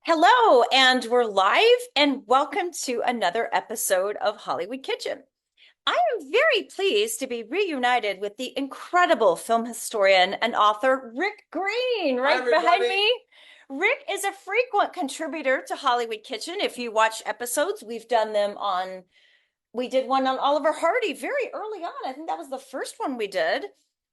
Hello, and we're live, and welcome to another episode of Hollywood Kitchen. I am very pleased to be reunited with the incredible film historian and author Rick Greene Hi, right behind everybody. me. Rick is a frequent contributor to Hollywood Kitchen. If you watch episodes, we did one on Oliver Hardy very early on. I think that was the first one we did.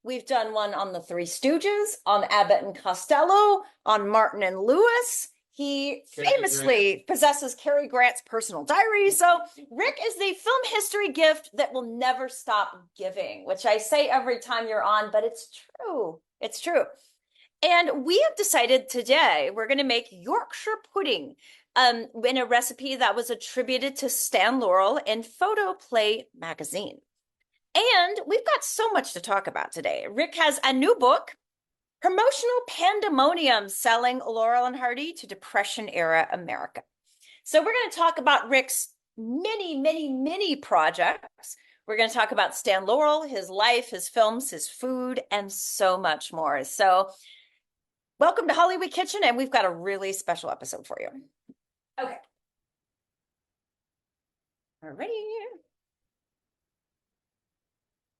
We've done one on the Three Stooges, on Abbott and Costello, on Martin and Lewis. He Cary Grant. famously possesses Cary Grant's personal diary. So Rick is the film history gift that will never stop giving, which I say every time you're on, but it's true. It's true. And we have decided today we're going to make Yorkshire pudding in a recipe that was attributed to Stan Laurel in Photo Play magazine. And we've got so much to talk about today. Rick has a new book, Promotional Pandemonium, Selling Laurel and Hardy to Depression Era America. So we're going to talk about Rick's many projects. We're going to talk about Stan Laurel, his life, his films, his food, and so much more. So welcome to Hollywood Kitchen, and we've got a really special episode for you. Okay. Alrighty.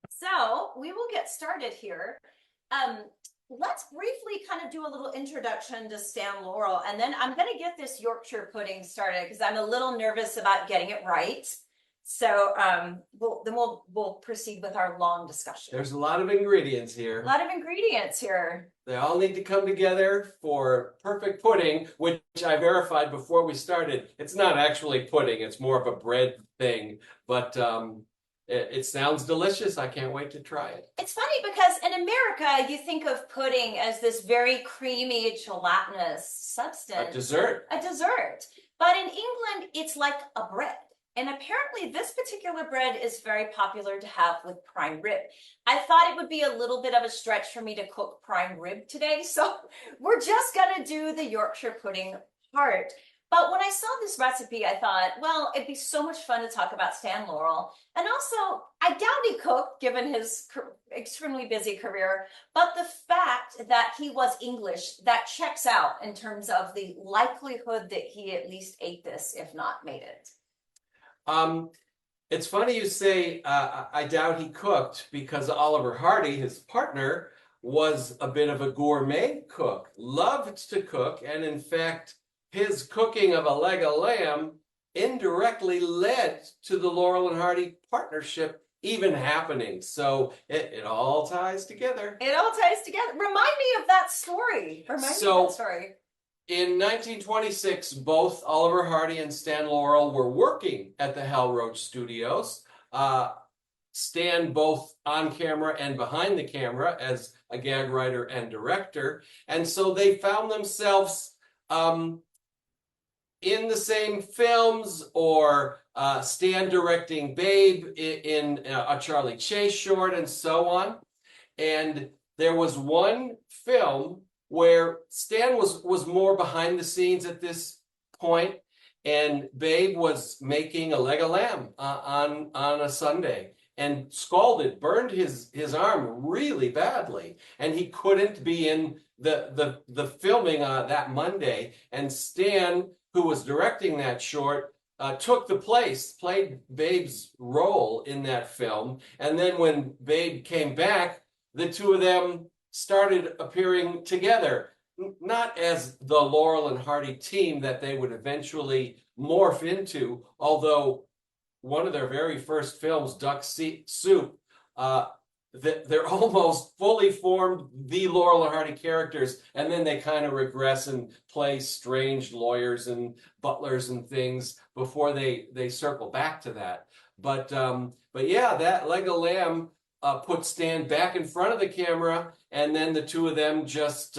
So we will get started here. Let's briefly kind of do a little introduction to Stan Laurel, and then I'm going to get this Yorkshire pudding started because I'm a little nervous about getting it right. So we'll proceed with our long discussion. There's a lot of ingredients here. A lot of ingredients here. They all need to come together for perfect pudding, which I verified before we started. It's not actually pudding, it's more of a bread thing, but it sounds delicious. I can't wait to try it. It's funny because in America, you think of pudding as this very creamy, gelatinous substance. A dessert. A dessert. But in England, it's like a bread. And apparently this particular bread is very popular to have with prime rib. I thought it would be a little bit of a stretch for me to cook prime rib today, so we're just gonna do the Yorkshire pudding part. But when I saw this recipe, I thought, well, it'd be so much fun to talk about Stan Laurel. And also, I doubt he cooked, given his extremely busy career. But the fact that he was English, that checks out in terms of the likelihood that he at least ate this, if not made it. It's funny you say, I doubt he cooked, because Oliver Hardy, his partner, was a bit of a gourmet cook, loved to cook, and in fact, his cooking of a leg of lamb indirectly led to the Laurel and Hardy partnership even happening. So it all ties together. It all ties together. Remind me of that story. In 1926, both Oliver Hardy and Stan Laurel were working at the Hal Roach Studios. Stan both on camera and behind the camera as a gag writer and director. And so they found themselves in the same films, or Stan directing Babe in a Charlie Chase short and so on. And there was one film where Stan was more behind the scenes at this point, and Babe was making a leg of lamb on a Sunday, and burned his arm really badly, and he couldn't be in the filming that Monday. And Stan, who was directing that short, took the place, played Babe's role in that film, and then when Babe came back, the two of them started appearing together, not as the Laurel and Hardy team that they would eventually morph into, although one of their very first films, Duck Soup, they're almost fully formed the Laurel and Hardy characters, and then they kind of regress and play strange lawyers and butlers and things before they circle back to that. But yeah, that leg of lamb put Stan back in front of the camera, and then the two of them just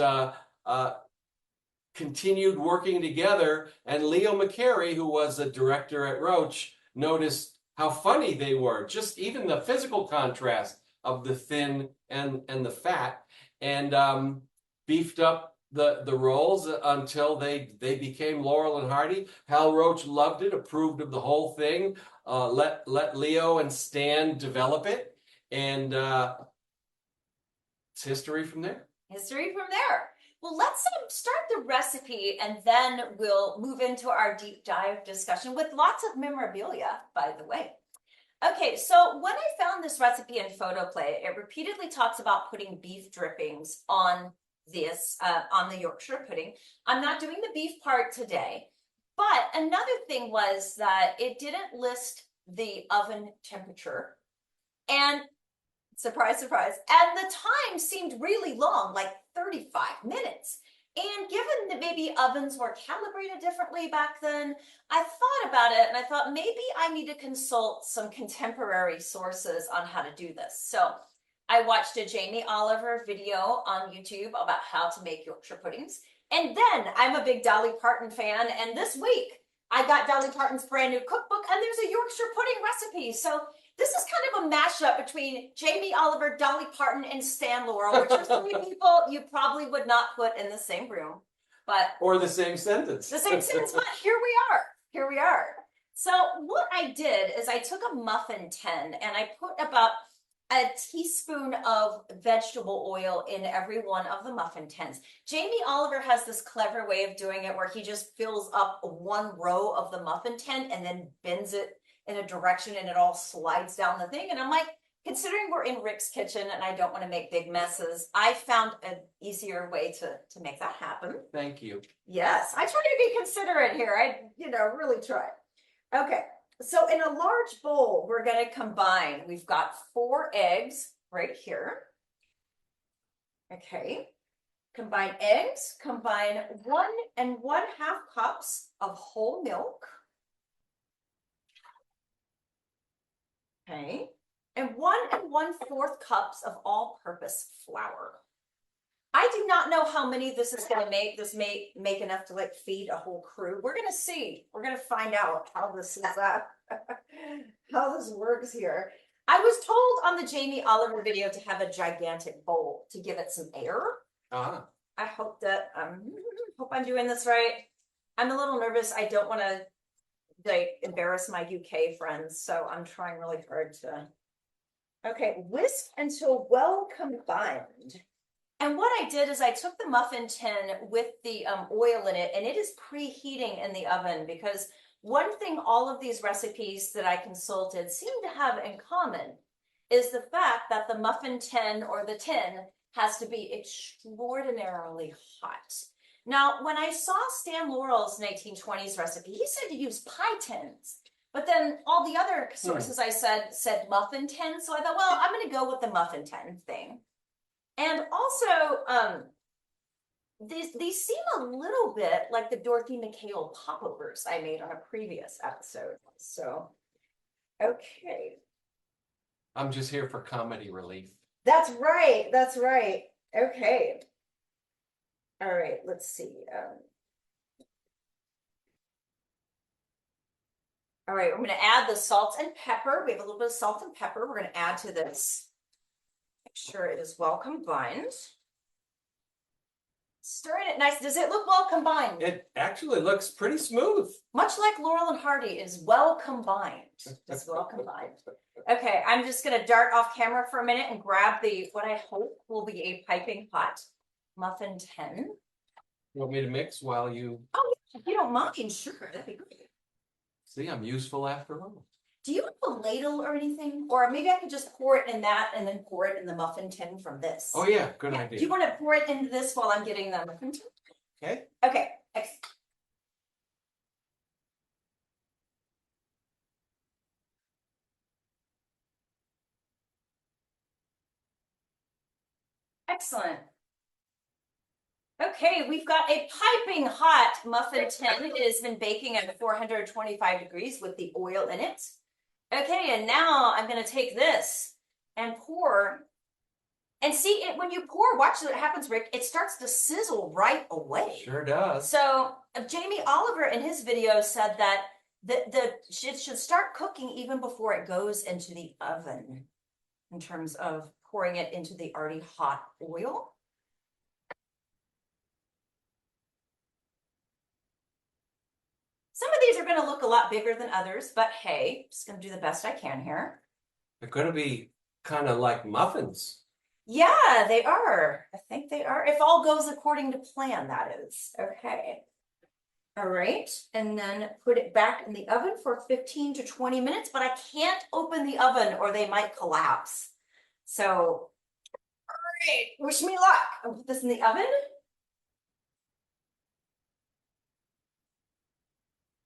continued working together. And Leo McCarey, who was a director at Roach, noticed how funny they were, just even the physical contrast of the thin and the fat, and beefed up the roles until they became Laurel and Hardy. Hal Roach loved it, approved of the whole thing, let Leo and Stan develop it. And it's history from there. History from there. Well, let's start the recipe and then we'll move into our deep dive discussion with lots of memorabilia, by the way. Okay, so when I found this recipe in Photoplay, it repeatedly talks about putting beef drippings on this, on the Yorkshire pudding. I'm not doing the beef part today, but another thing was that it didn't list the oven temperature. And surprise, surprise. And the time seemed really long, like 35 minutes. And given that maybe ovens were calibrated differently back then, I thought about it and I thought maybe I need to consult some contemporary sources on how to do this. So I watched a Jamie Oliver video on YouTube about how to make Yorkshire puddings. And then I'm a big Dolly Parton fan. And this week I got Dolly Parton's brand new cookbook and there's a Yorkshire pudding recipe. So this is kind of a mashup between Jamie Oliver, Dolly Parton, and Stan Laurel, which are three people you probably would not put in the same room, but Or the same sentence. the same sentence. But here we are. Here we are. So what I did is I took a muffin tin and I put about a teaspoon of vegetable oil in every one of the muffin tins. Jamie Oliver has this clever way of doing it where he just fills up one row of the muffin tin and then bends it in a direction and it all slides down the thing. And I'm like, considering we're in Rick's kitchen and I don't want to make big messes, I found an easier way to make that happen. Thank you. Yes, I try to be considerate here. I, really try. Okay, so in a large bowl, we're going to combine, we've got 4 eggs right here. Okay, combine eggs, combine 1 1/2 cups of whole milk. Okay, and 1 1/4 cups of all-purpose flour. I do not know how many this is going to make. This may make enough to like feed a whole crew. We're going to see. We're going to find out how this is how this works here. I was told on the Jamie Oliver video to have a gigantic bowl to give it some air. Ah. I hope that hope I'm doing this right. I'm a little nervous. I don't want to embarrass my UK friends, so I'm trying really hard to. Okay, whisk until well combined. And what I did is I took the muffin tin with the oil in it, and it is preheating in the oven, because one thing all of these recipes that I consulted seem to have in common is the fact that the muffin tin or the tin has to be extraordinarily hot. Now, when I saw Stan Laurel's 1920s recipe, he said to use pie tins. But then all the other sources I said muffin tin. So I thought, well, I'm going to go with the muffin tin thing. And also, these seem a little bit like the Dorothy McHale popovers I made on a previous episode. So, okay. I'm just here for comedy relief. That's right. That's right. Okay. All right, let's see. All right, I'm going to add the salt and pepper. We have a little bit of salt and pepper. We're going to add to this. Make sure it is well combined. Stirring it nice. Does it look well combined? It actually looks pretty smooth. Much like Laurel and Hardy, is well combined. It's well combined. Okay, I'm just going to dart off camera for a minute and grab what I hope will be a piping hot muffin tin. You want me to mix while you... Oh, if you don't mind, sure, that'd be great. See, I'm useful after all. Do you have a ladle or anything? Or maybe I could just pour it in that and then pour it in the muffin tin from this. Oh yeah, good idea. Do you want to pour it into this while I'm getting the muffin tin? Okay. Okay, excellent. Excellent. Okay, we've got a piping hot muffin tin. It has been baking at 425 degrees with the oil in it. Okay, and now I'm going to take this and pour. And see, it when you pour, watch what happens, Rick. It starts to sizzle right away. Sure does. So Jamie Oliver in his video said that it should start cooking even before it goes into the oven, in terms of pouring it into the already hot oil. Some of these are going to look a lot bigger than others, but hey, just going to do the best I can here. They're going to be kind of like muffins. Yeah, they are. I think they are. If all goes according to plan, that is. Okay. All right. And then put it back in the oven for 15 to 20 minutes, but I can't open the oven or they might collapse. So, all right, wish me luck. I'll put this in the oven.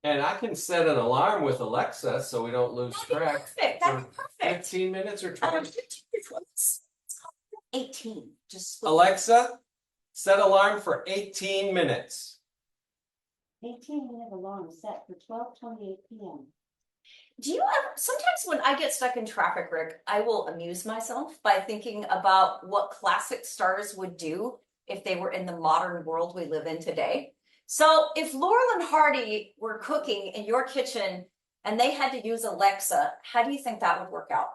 And I can set an alarm with Alexa so we don't lose That'd be track. perfect. That'd be perfect. 15 minutes or 20? 15 to 20. 18. Just Alexa, set alarm for 18 minutes. 18-minute alarm set for 12:28 p.m. Do you ever, sometimes when I get stuck in traffic, Rick, I will amuse myself by thinking about what classic stars would do if they were in the modern world we live in today. So if Laurel and Hardy were cooking in your kitchen and they had to use Alexa, how do you think that would work out?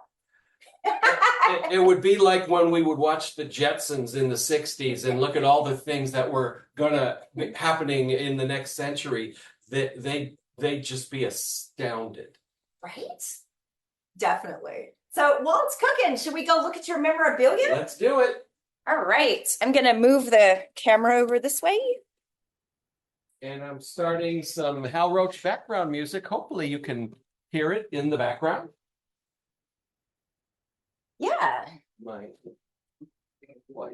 It would be like when we would watch the Jetsons in the 60s and look at all the things that were gonna be happening in the next century. They'd just be astounded. Right? Definitely. So while it's cooking, should we go look at your memorabilia? Let's do it. All right. I'm gonna move the camera over this way. And I'm starting some Hal Roach background music. Hopefully you can hear it in the background. Yeah. My wife.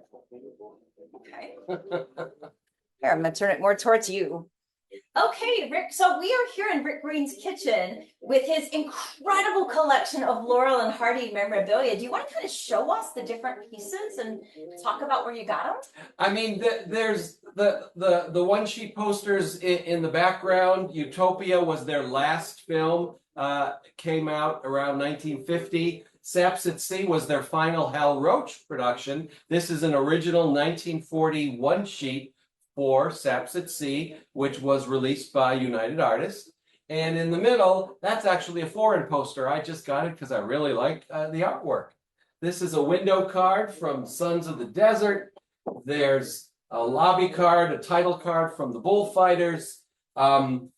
Okay. Here, I'm gonna turn it more towards you. Okay, Rick. So we are here in Rick Greene's kitchen with his incredible collection of Laurel and Hardy memorabilia. Do you want to kind of show us the different pieces and talk about where you got them? I mean, there's the one sheet posters in the background. Utopia was their last film. Came out around 1950. Saps at Sea was their final Hal Roach production. This is an original 1941 sheet for Saps at Sea, which was released by United Artists. And in the middle, that's actually a foreign poster. I just got it because I really like the artwork. This is a window card from Sons of the Desert. There's a lobby card, a title card from the Bullfighters. Over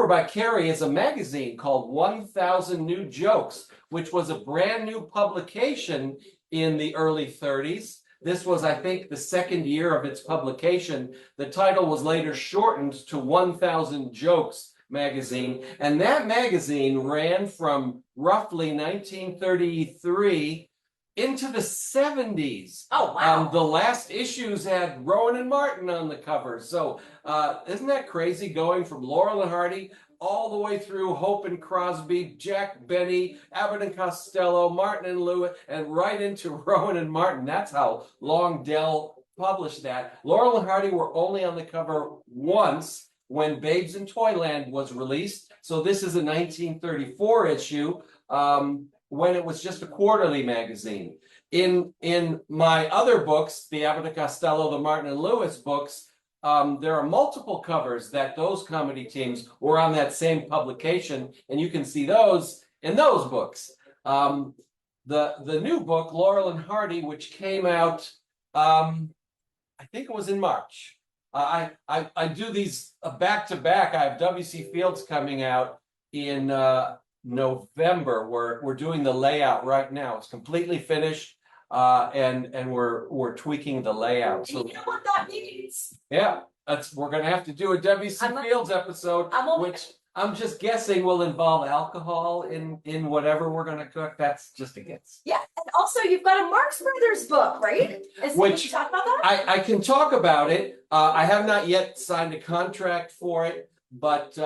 by Carrie is a magazine called 1000 New Jokes, which was a brand new publication in the early 30s. This was, I think, the second year of its publication. The title was later shortened to 1000 Jokes magazine. And that magazine ran from roughly 1933 into the 70s. Oh, wow. The last issues had Rowan and Martin on the cover. So isn't that crazy, going from Laurel and Hardy all the way through Hope and Crosby, Jack Benny, Abbott and Costello, Martin and Lewis, and right into Rowan and Martin. That's how long Dell published that. Laurel and Hardy were only on the cover once when Babes in Toyland was released. So this is a 1934 issue. When it was just a quarterly magazine. In my other books, the Abbott and Costello, the Martin and Lewis books, there are multiple covers that those comedy teams were on that same publication, and you can see those in those books. The new book, Laurel and Hardy, which came out, I think it was in March. I do these back-to-back. I have W.C. Fields coming out in November. We're doing the layout right now. It's completely finished, and we're tweaking the layout. So you know what that means? Yeah, we're gonna have to do a W.C. Fields episode, which I'm just guessing will involve alcohol in whatever we're gonna cook. That's just a guess. Yeah, and also you've got a Marx Brothers book, right? Can you talk about that? I can talk about it. I have not yet signed a contract for it, but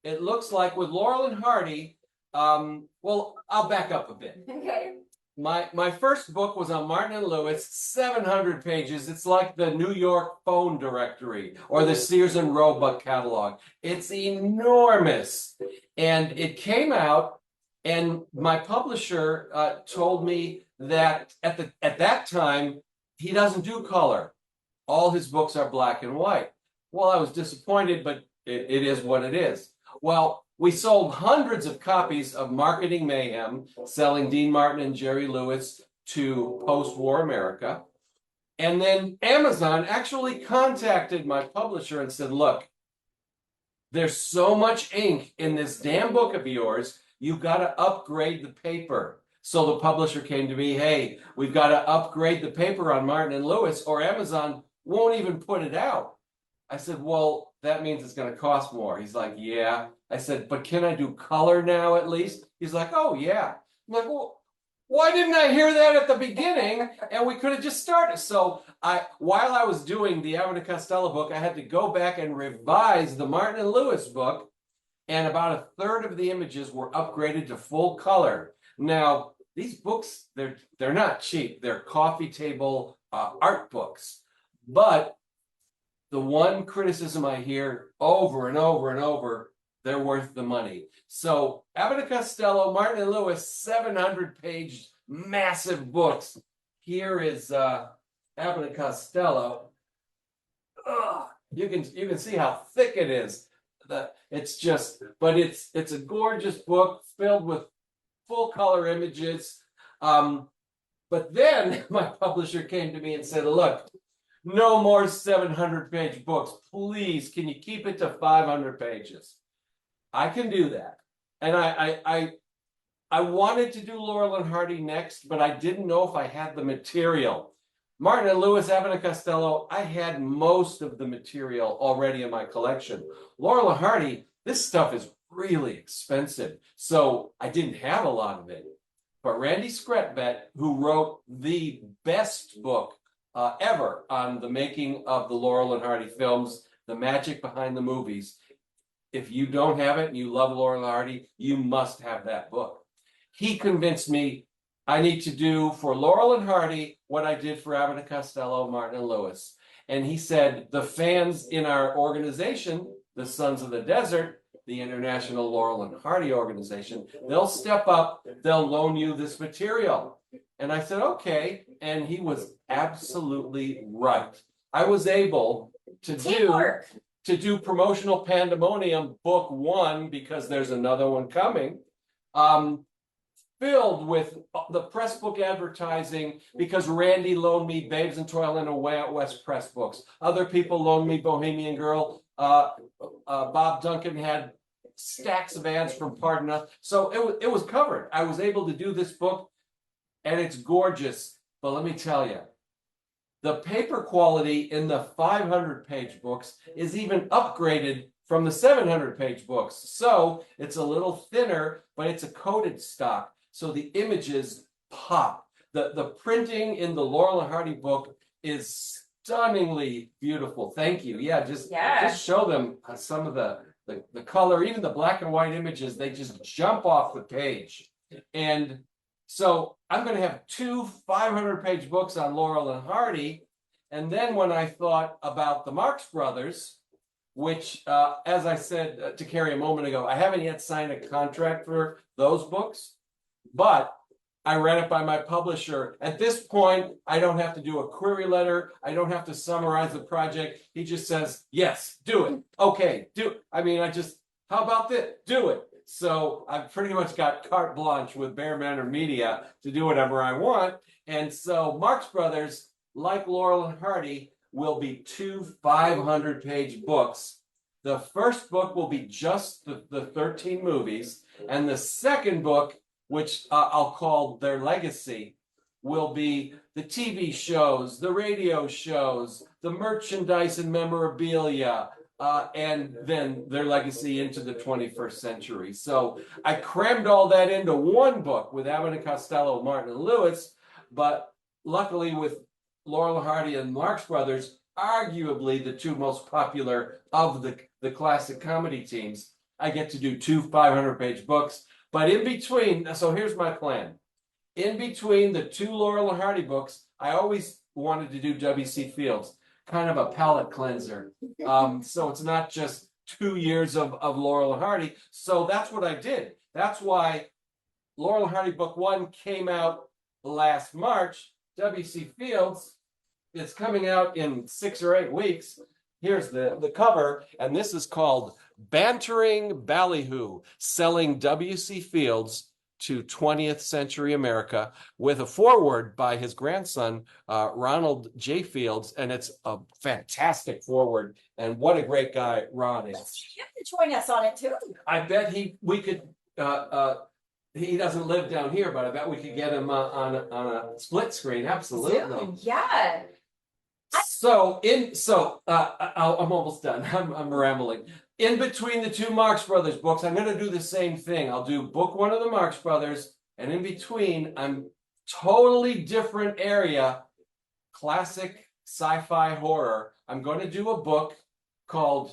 it looks like with Laurel and Hardy, well, I'll back up a bit. Okay. My first book was on Martin and Lewis, 700 pages. It's like the New York phone directory or the Sears and Roebuck catalog. It's enormous. And it came out, and my publisher told me that at that time, he doesn't do color. All his books are black and white. Well, I was disappointed, but it is what it is. Well, we sold hundreds of copies of Marketing Mayhem, selling Dean Martin and Jerry Lewis to post-war America. And then Amazon actually contacted my publisher and said, look, there's so much ink in this damn book of yours, you've got to upgrade the paper. So the publisher came to me, hey, we've got to upgrade the paper on Martin and Lewis, or Amazon won't even put it out. I said, well, that means it's going to cost more. He's like, yeah. I said, but can I do color now at least? He's like, oh, yeah. I'm like, well, why didn't I hear that at the beginning? And we could have just started. So while I was doing the Abbott and Costello book, I had to go back and revise the Martin and Lewis book. And about a third of the images were upgraded to full color. Now, these books, they're not cheap. They're coffee table art books. But the one criticism I hear over and over and over, they're worth the money. So Abbott and Costello, Martin and Lewis, 700-page massive books. Here is Abbott and Costello. Ugh, you can see how thick it is. It's a gorgeous book filled with full color images. But then my publisher came to me and said, look, no more 700-page books. Please, can you keep it to 500 pages? I can do that. And I wanted to do Laurel and Hardy next, but I didn't know if I had the material. Martin and Lewis, Abbott and Costello, I had most of the material already in my collection. Laurel and Hardy, this stuff is really expensive, so I didn't have a lot of it. But Randy Skretbat, who wrote the best book ever on the making of the Laurel and Hardy films, the magic behind the movies, if you don't have it and you love Laurel and Hardy, you must have that book. He convinced me I need to do for Laurel and Hardy what I did for Abbott and Costello, Martin and Lewis. And he said, the fans in our organization, the Sons of the Desert, the International Laurel and Hardy organization, they'll step up, they'll loan you this material. And I said, okay. And he was absolutely right. I was able to do Promotional Pandemonium Book 1, because there's another one coming, filled with the press book advertising, because Randy loaned me Babes in Toyland and Way Out West press books. Other people loaned me Bohemian Girl. Bob Duncan had stacks of ads from Pardon Us. So it was covered. I was able to do this book, and it's gorgeous. But let me tell you, the paper quality in the 500-page books is even upgraded from the 700-page books. So it's a little thinner, but it's a coated stock. So the images pop. The printing in the Laurel and Hardy book is stunningly beautiful. Thank you. Yeah, just show them some of the color, even the black and white images, they just jump off the page. And so I'm going to have 2 500-page books on Laurel and Hardy. And then when I thought about the Marx Brothers, which, as I said to Carrie a moment ago, I haven't yet signed a contract for those books, but I ran it by my publisher. At this point, I don't have to do a query letter. I don't have to summarize the project. He just says, yes, do it. Okay, do it. I mean, how about this? Do it. So I've pretty much got carte blanche with Bear Manor Media to do whatever I want. And so Marx Brothers, like Laurel and Hardy, will be 2 500-page books. The first book will be just the 13 movies. And the second book, which I'll call Their Legacy, will be the TV shows, the radio shows, the merchandise and memorabilia, and then their legacy into the 21st century. So I crammed all that into one book with Abbott and Costello, Martin and Lewis, but luckily with Laurel Hardy and Marx Brothers, arguably the 2 most popular of the classic comedy teams, I get to do 2 500-page books. But in between, so here's my plan. In between the 2 Laurel and Hardy books, I always wanted to do W.C. Fields, kind of a palate cleanser. So it's not just 2 years of Laurel and Hardy. So that's what I did. That's why Laurel and Hardy book 1 came out last March. W.C. Fields is coming out in 6 or 8 weeks. Here's the cover, and this is called Bantering Ballyhoo, Selling W.C. Fields to 20th Century America, with a foreword by his grandson, Ronald J. Fields, and it's a fantastic foreword, and what a great guy Ron is. You have to join us on it too. I bet we could, He doesn't live down here, but I bet we could get him on a split screen. Absolutely. Zoom, yeah. I'm almost done. I'm rambling. In between the two Marx Brothers books, I'm going to do the same thing. I'll do book one of the Marx Brothers, and in between, I'm totally different area, classic sci-fi horror. I'm going to do a book called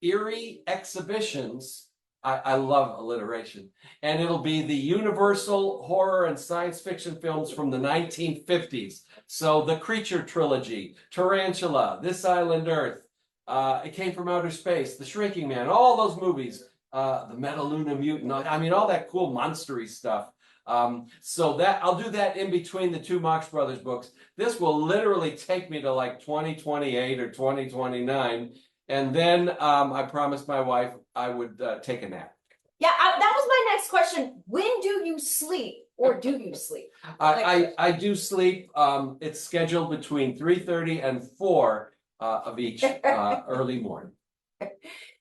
Eerie Exhibitions. I love alliteration. And it'll be the Universal horror and science fiction films from the 1950s. So the Creature trilogy, Tarantula, This Island Earth, It Came from Outer Space, The Shrinking Man, all those movies, the Metaluna Mutant, I mean, all that cool monstery stuff. So that I'll do that in between the two Marx Brothers books. This will literally take me to like 2028 or 2029. And then I promised my wife I would take a nap. Yeah, that was my next question. When do you sleep, or do you sleep? I do sleep. It's scheduled between 3:30 and 4 of each early morning.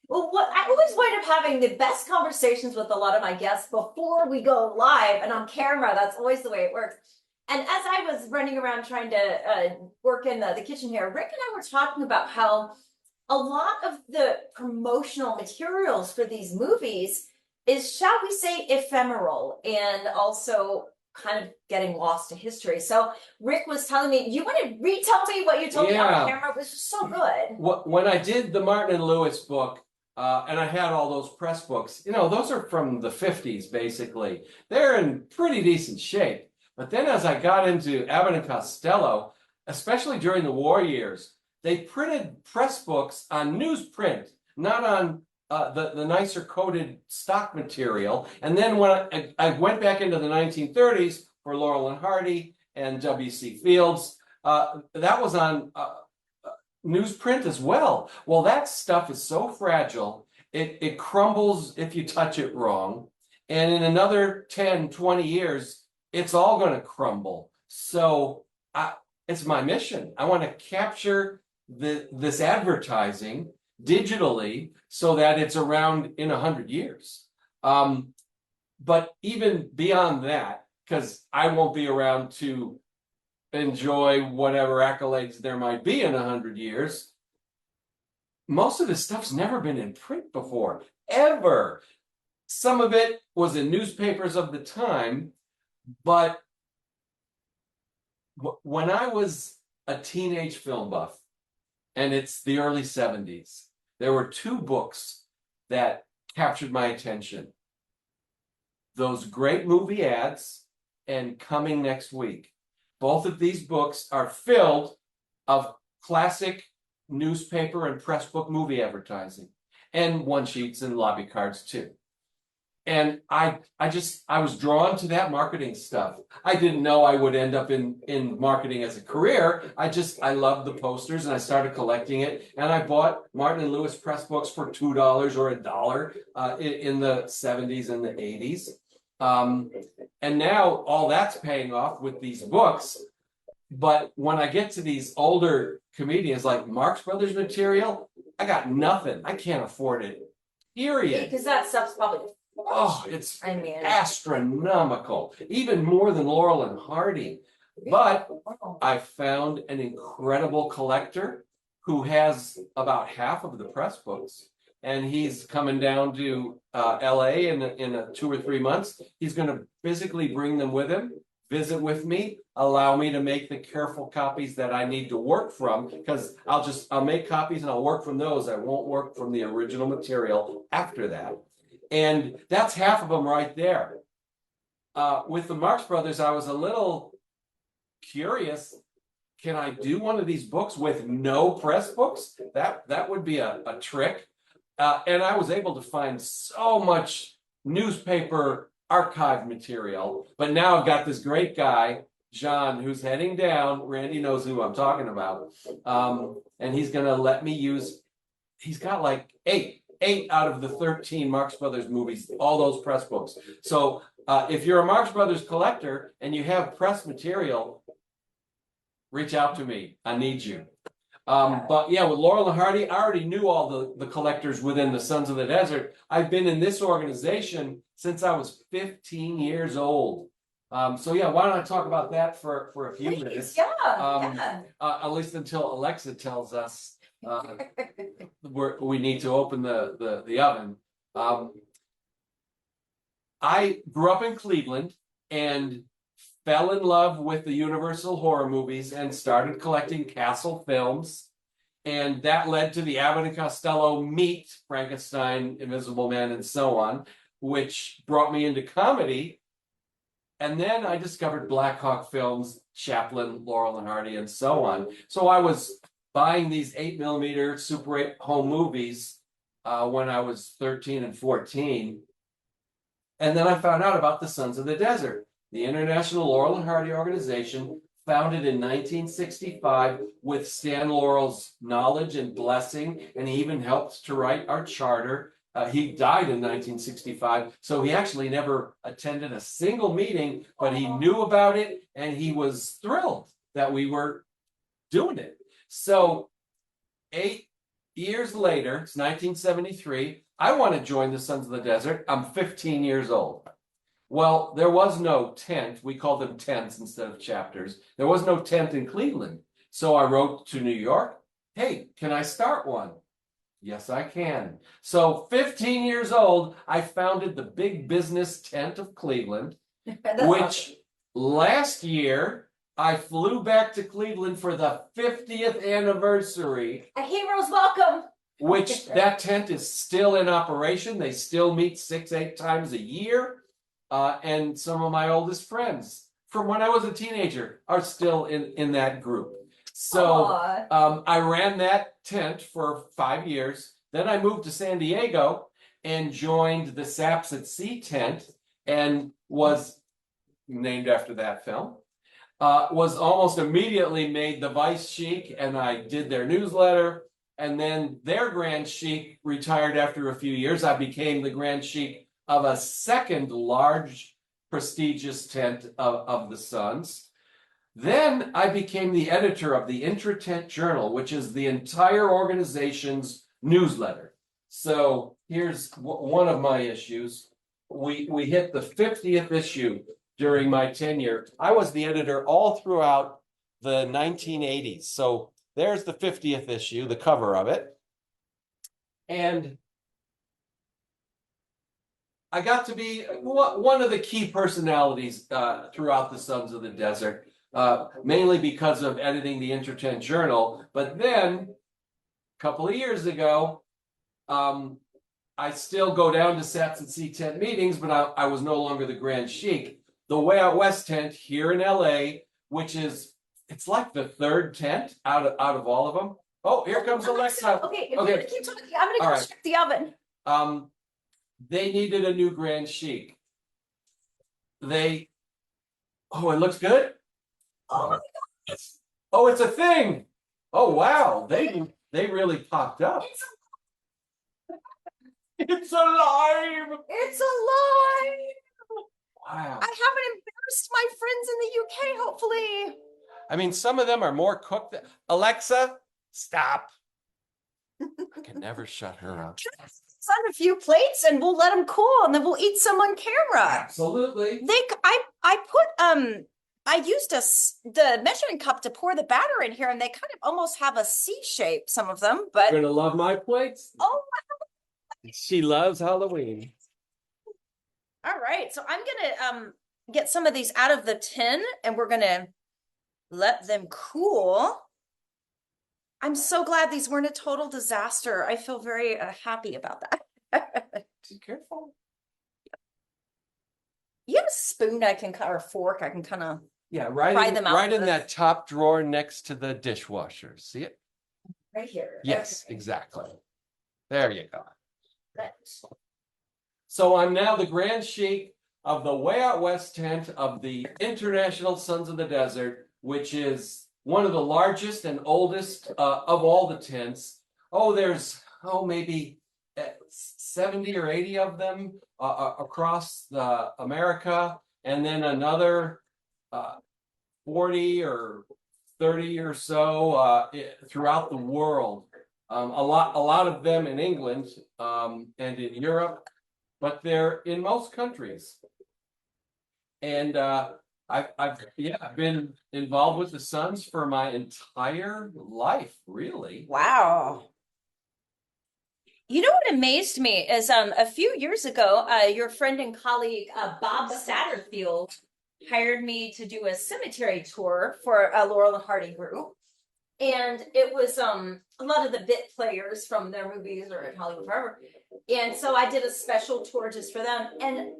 Well, I always wind up having the best conversations with a lot of my guests before we go live and on camera. That's always the way it works. And as I was running around trying to work in the kitchen here, Rick and I were talking about how a lot of the promotional materials for these movies is, shall we say, ephemeral and also kind of getting lost to history. So Rick was telling me, you want to retell me what you told me on camera? It was just so good. When I did the Martin and Lewis book, and I had all those press books, you know, those are from the 50s, basically. They're in pretty decent shape. But then as I got into Abbott and Costello, especially during the war years, they printed press books on newsprint, not on the nicer coated stock material. And then when I went back into the 1930s for Laurel Hardy and W.C. Fields, that was on newsprint as well. Well, that stuff is so fragile, it crumbles if you touch it wrong. And in another 10, 20 years, it's all going to crumble. So it's my mission. I want to capture this advertising digitally so that it's around in 100 years. But even beyond that, because I won't be around to enjoy whatever accolades there might be in 100 years, most of this stuff's never been in print before, ever. Some of it was in newspapers of the time, but when I was a teenage film buff, and it's the early 70s, there were two books that captured my attention. Those Great Movie Ads and Coming Next Week. Both of these books are filled of classic newspaper and press book movie advertising, and one sheets and lobby cards too. And I was drawn to that marketing stuff. I didn't know I would end up in marketing as a career. I loved the posters, and I started collecting it. And I bought Martin and Lewis press books for $2 or $1 in the 70s and the 80s. And now all that's paying off with these books. But when I get to these older comedians like Marx Brothers material, I got nothing. I can't afford it. Period. Because that stuff's probably, oh, it's astronomical, even more than Laurel and Hardy. But I found an incredible collector who has about half of the press books, and he's coming down to LA in 2 or 3 months. He's going to physically bring them with him, visit with me, allow me to make the careful copies that I need to work from, because I'll make copies and I'll work from those. I won't work from the original material after that. And that's half of them right there. With the Marx Brothers, I was a little curious. Can I do one of these books with no press books? That would be a trick. And I was able to find so much newspaper archive material. But now I've got this great guy, John, who's heading down. Randy knows who I'm talking about. And he's going to let me use, he's got like 8 out of the 13 Marx Brothers movies, all those press books. So if you're a Marx Brothers collector and you have press material, reach out to me. I need you. But yeah, with Laurel and Hardy, I already knew all the collectors within the Sons of the Desert. I've been in this organization since I was 15 years old. So yeah, why don't I talk about that for a few Please, minutes? yeah, Um, yeah. At least until Alexa tells us we need to open the oven. I grew up in Cleveland and fell in love with the Universal horror movies and started collecting Castle films. And that led to the Abbott and Costello Meet, Frankenstein, Invisible Man, and so on, which brought me into comedy. And then I discovered Black Hawk films, Chaplin, Laurel and Hardy, and so on. So I was buying these 8mm Super 8 home movies when I was 13 and 14. And then I found out about the Sons of the Desert, the International Laurel and Hardy organization, founded in 1965 with Stan Laurel's knowledge and blessing, and he even helped to write our charter. He died in 1965, so he actually never attended a single meeting, but he knew about it, and he was thrilled that we were doing it. So 8 years later, it's 1973, I want to join the Sons of the Desert. I'm 15 years old. Well, there was no tent. We called them tents instead of chapters. There was no tent in Cleveland. So I wrote to New York, hey, can I start one? Yes, I can. So 15 years old, I founded the Big Business Tent of Cleveland, which last year I flew back to Cleveland for the 50th anniversary. A hero's welcome. Which that tent is still in operation. They still meet 6-8 times a year. And some of my oldest friends from when I was a teenager are still in that group. So I ran that tent for 5 years. Then I moved to San Diego and joined the Saps at Sea tent and was named after that film. Was almost immediately made the Vice Chic, and I did their newsletter. And then their Grand Chic retired after a few years. I became the Grand Chic of a second large, prestigious tent of the Sons. Then I became the editor of the Intra-Tent Journal, which is the entire organization's newsletter. So here's one of my issues. We hit the 50th issue during my tenure. I was the editor all throughout the 1980s. So there's the 50th issue, the cover of it. And I got to be one of the key personalities throughout the Sons of the Desert, mainly because of editing the Intra-Tent Journal. But then, a couple of years ago, I still go down to Saps at Sea tent meetings, but I was no longer the Grand Chic. The Way Out West tent here in LA, which is, it's like the third tent out of all of them. Oh, here comes Alexa. Okay, if you're gonna keep talking, I'm gonna All go right. check the oven. They needed a new Grand Chic. Oh, it looks good. Oh my God. Oh, it's a thing. Oh, wow. They really popped up. It's alive. It's alive. Wow. I haven't embarrassed my friends in the UK, hopefully. I mean, some of them are more cooked. Alexa, stop. I can never shut her up. On a few plates and we'll let them cool and then we'll eat some on camera. Absolutely. I used the measuring cup to pour the batter in here and they kind of almost have a C shape, some of them, but You're gonna love my plates. oh, She loves Halloween. all right. So I'm gonna get some of these out of the tin and we're gonna let them cool. I'm so glad these weren't a total disaster. I feel very happy about that. Be careful. You have a spoon I can or a fork I can kind of Yeah, Fry them out right in with- that top drawer next to the dishwasher. See it? right here. Yes, Okay. exactly. There you go. Thanks. So I'm now the Grand Chic of the Way Out West tent of the International Sons of the Desert, which is one of the largest and oldest of all the tents. Oh, there's maybe 70 or 80 of them across America, and then another 40 or 30 or so throughout the world. A lot of them in England and in Europe, but they're in most countries. And I've been involved with the Suns for my entire life, really. Wow. You know what amazed me is a few years ago, your friend and colleague Bob Satterfield hired me to do a cemetery tour for a Laurel Hardy group. And it was a lot of the bit players from their movies or in Hollywood Forever. And so I did a special tour just for them. And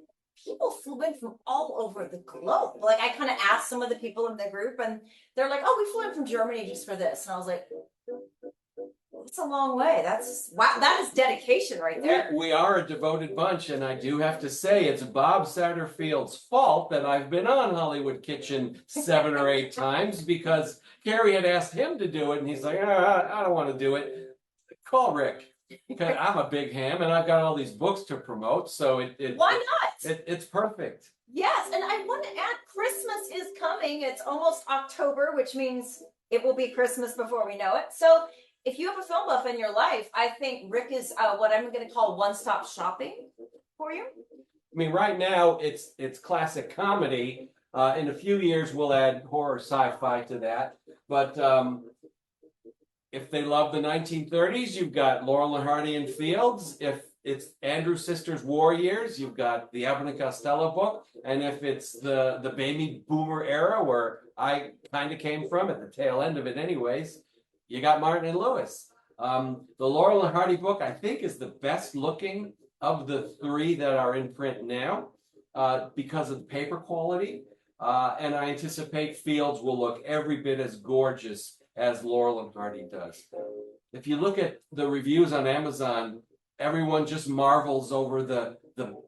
people flew in from all over the globe. Like I kind of asked some of the people in the group, and they're like, "Oh, we flew in from Germany just for this." And I was like, "It's a long way. That's wow. That is dedication right there." We are a devoted bunch, and I do have to say it's Bob Satterfield's fault that I've been on Hollywood Kitchen 7 or 8 times because Carrie had asked him to do it, and he's like, I don't want to do it. Call Rick. Because I'm a big ham and I've got all these books to promote, so why not? It's perfect. Yes, and I want to add, Christmas is coming. It's almost October, which means it will be Christmas before we know it. So if you have a film buff in your life, I think Rick is what I'm going to call one-stop shopping for you. I mean, right now it's classic comedy. In a few years, we'll add horror sci-fi to that. But if they love the 1930s, you've got Laurel and Hardy and Fields. If it's Andrew Sisters' War Years, you've got the Abbott and Costello book. And if it's the baby boomer era, where I kind of came from, at the tail end of it anyways, you got Martin and Lewis. The Laurel and Hardy book, I think, is the best looking of the 3 that are in print now because of the paper quality. And I anticipate Fields will look every bit as gorgeous as Laurel and Hardy does. If you look at the reviews on Amazon, everyone just marvels over the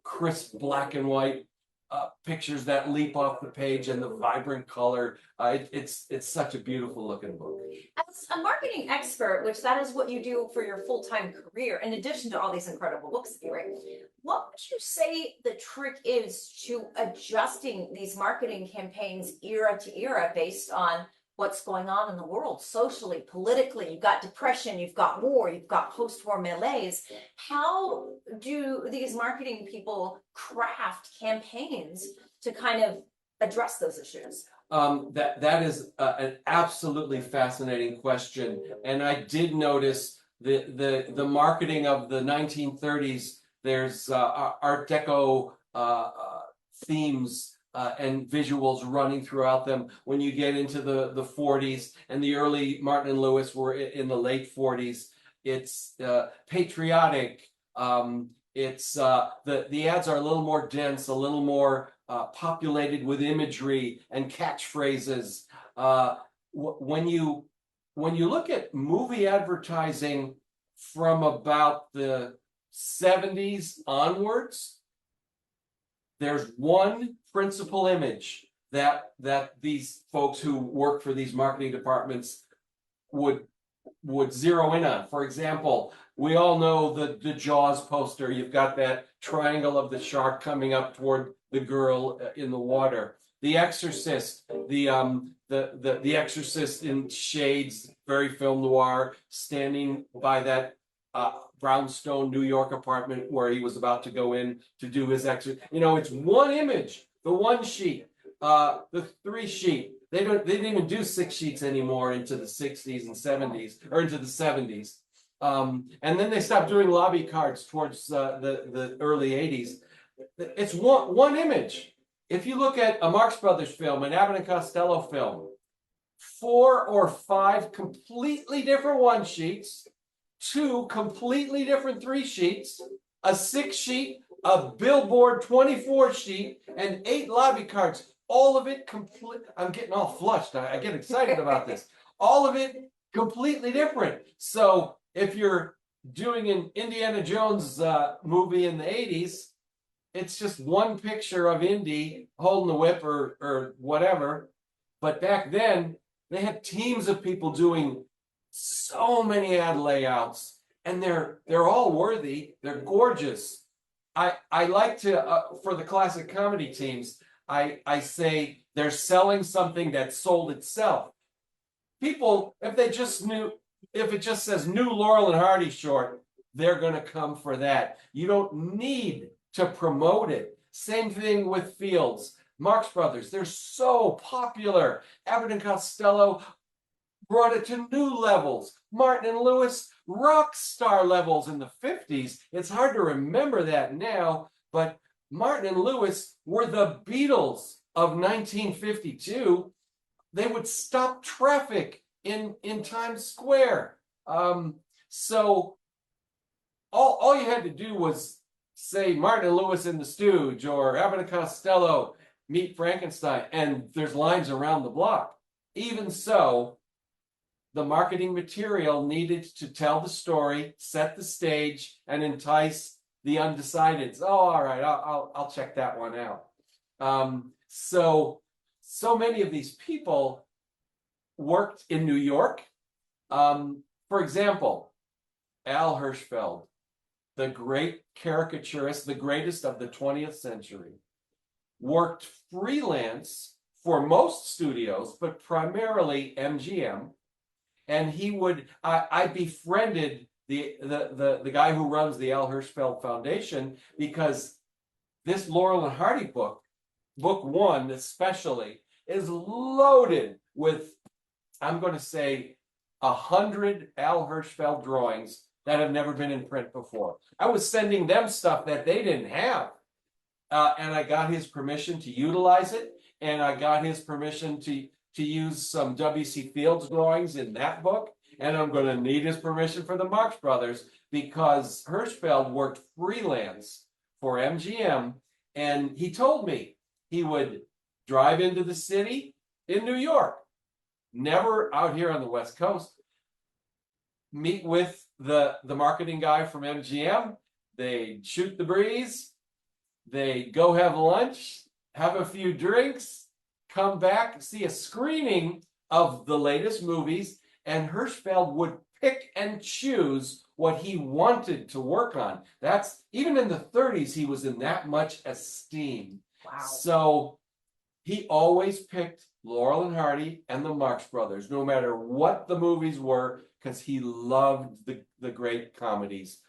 crisp black and white pictures that leap off the page and the vibrant color. It's such a beautiful looking book. As a marketing expert, which that is what you do for your full-time career, in addition to all these incredible books that you write, what would you say the trick is to adjusting these marketing campaigns era to era based on what's going on in the world, socially, politically? You've got depression, you've got war, you've got post-war malaise. How do these marketing people craft campaigns to kind of address those issues? That is an absolutely fascinating question, and I did notice the marketing of the 1930s. There's Art Deco themes and visuals running throughout them. When you get into the 40s and the early Martin and Lewis were in the late 40s, it's patriotic. It's the ads are a little more dense, a little more populated with imagery and catchphrases. When you look at movie advertising from about the 70s onwards, there's one principal image that these folks who work for these marketing departments would zero in on. For example, we all know the Jaws poster. You've got that triangle of the shark coming up toward the girl in the water. The Exorcist, the Exorcist in shades, very film noir, standing by that brownstone New York apartment where he was about to go in to do his exorcism. You know, it's one image, the one sheet, the 3 sheet. They didn't even do 6 sheets anymore into the 60s and 70s, or into the 70s. And then they stopped doing lobby cards towards the early 80s. It's one image. If you look at a Marx Brothers film, an Abbott and Costello film, 4 or 5 completely different 1 sheets, 2 completely different 3 sheets, a 6 sheet, a billboard 24 sheet, and 8 lobby cards. All of it complete. I'm getting all flushed. I get excited about this. All of it completely different. So if you're doing an Indiana Jones movie in the 80s, it's just one picture of Indy holding the whip or whatever. But back then, they had teams of people doing so many ad layouts, and they're all worthy. They're gorgeous. I like to for the classic comedy teams, I say they're selling something that sold itself. people, if it just says new Laurel and Hardy short, they're going to come for that. You don't need to promote it. Same thing with Fields. Marx Brothers, they're so popular. Abbott and Costello brought it to new levels. Martin and Lewis, rock star levels in the 50s. It's hard to remember that now, but Martin and Lewis were the Beatles of 1952. They would stop traffic in Times Square. So all you had to do was say Martin and Lewis in the Stooge or Abbott and Costello meet Frankenstein, and there's lines around the block. Even so, the marketing material needed to tell the story, set the stage, and entice the undecideds. Oh, all right, I'll check that one out. So many of these people worked in New York. For example, Al Hirschfeld, the great caricaturist, the greatest of the 20th century, worked freelance for most studios, but primarily MGM. And he would, I befriended the guy who runs the Al Hirschfeld Foundation, because this Laurel and Hardy book one especially, is loaded with, I'm going to say, 100 Al Hirschfeld drawings that have never been in print before. I was sending them stuff that they didn't have. And I got his permission to utilize it. And I got his permission to use some W.C. Fields drawings in that book. And I'm going to need his permission for the Marx Brothers, because Hirschfeld worked freelance for MGM. And he told me he would drive into the city in New York, never out here on the West Coast, meet with the marketing guy from MGM. They'd shoot the breeze. They'd go have lunch, have a few drinks, come back, see a screening of the latest movies, and Hirschfeld would pick and choose what he wanted to work on. That's, even in the 30s, he was in that much esteem. Wow. So he always picked Laurel and Hardy and the Marx Brothers, no matter what the movies were, because he loved the great comedies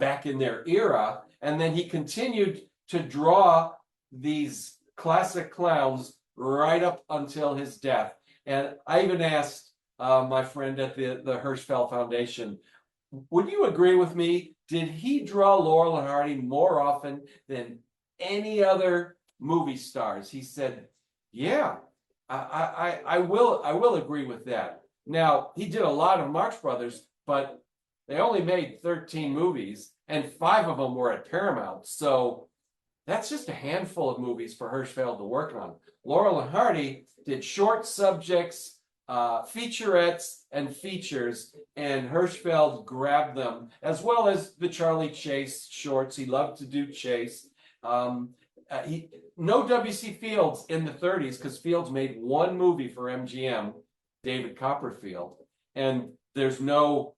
back in their era. And then he continued to draw these classic clowns right up until his death. And I even asked my friend at the Hirschfeld Foundation, would you agree with me? Did he draw Laurel and Hardy more often than any other movie stars? He said, yeah, I will agree with that. Now, he did a lot of Marx Brothers, but they only made 13 movies, and 5 of them were at Paramount. So that's just a handful of movies for Hirschfeld to work on. Laurel and Hardy did short subjects, featurettes, and features, and Hirschfeld grabbed them, as well as the Charlie Chase shorts. He loved to do Chase. No W.C. Fields in the 30s, because Fields made one movie for MGM, David Copperfield, and there's no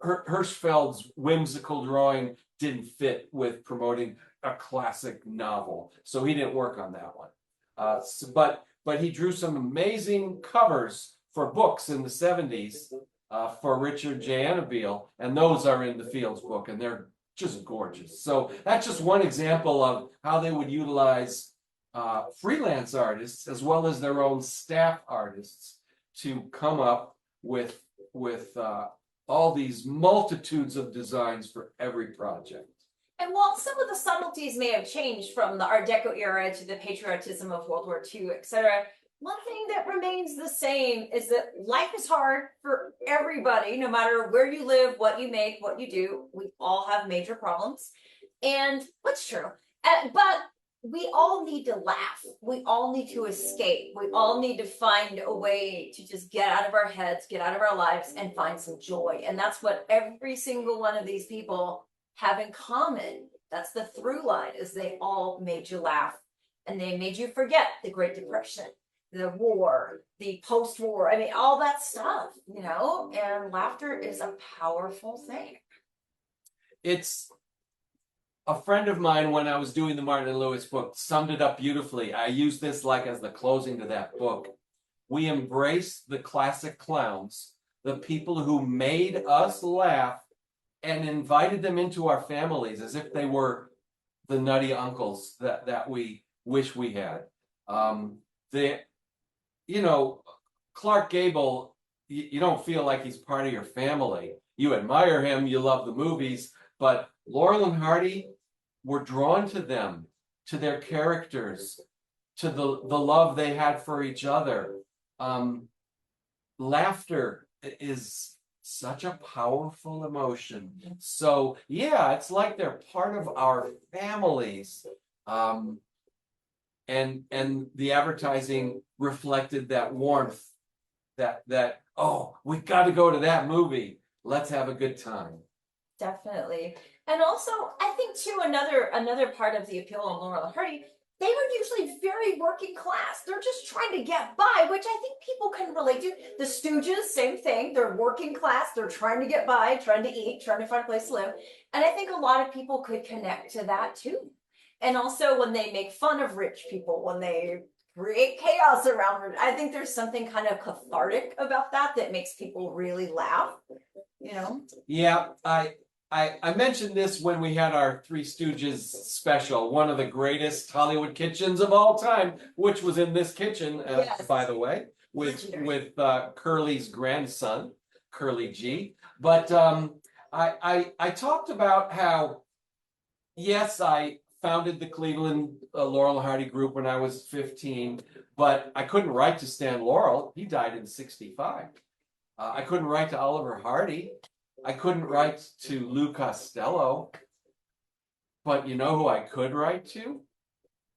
Hirschfeld's whimsical drawing didn't fit with promoting a classic novel, so he didn't work on that one. But he drew some amazing covers for books in the 70s for Richard J. Annabelle, and those are in the Fields book, and they're just gorgeous. So that's just one example of how they would utilize freelance artists as well as their own staff artists to come up with all these multitudes of designs for every project. And while some of the subtleties may have changed from the Art Deco era to the patriotism of World War II, etc., one thing that remains the same is that life is hard for everybody, no matter where you live, what you make, what you do. We all have major problems. And that's true. But we all need to laugh. We all need to escape. We all need to find a way to just get out of our heads, get out of our lives, and find some joy. And that's what every single one of these people have in common. That's the through line, is they all made you laugh, and they made you forget the Great Depression, the war, the post-war, I mean, all that stuff, you know, and laughter is a powerful thing. It's a friend of mine, when I was doing the Martin and Lewis book, summed it up beautifully. I used this like as the closing to that book. We embrace the classic clowns, the people who made us laugh, and invited them into our families as if they were the nutty uncles that we wish we had. The Clark Gable, you don't feel like he's part of your family. You admire him, you love the movies, but Laurel and Hardy were drawn to them, to their characters, to the love they had for each other. Laughter is such a powerful emotion. So yeah, it's like they're part of our families. And the advertising reflected that warmth, that oh, we got to go to that movie. Let's have a good time. Definitely. And also, I think too, another part of the appeal of Laurel and Hardy, they were usually very working class. They're just trying to get by, which I think people can relate to. The Stooges, same thing. They're working class. They're trying to get by, trying to eat, trying to find a place to live. And I think a lot of people could connect to that too. And also when they make fun of rich people, when they create chaos around it, I think there's something kind of cathartic about that makes people really laugh, you know? Yeah, I mentioned this when we had our Three Stooges special, one of the greatest Hollywood kitchens of all time, which was in this kitchen, Yes. by the way, with Curly's grandson, Curly G. But I talked about how, yes, I founded the Cleveland Laurel and Hardy group when I was 15, but I couldn't write to Stan Laurel. He died in 65. I couldn't write to Oliver Hardy. I couldn't write to Lou Costello, but you know who I could write to?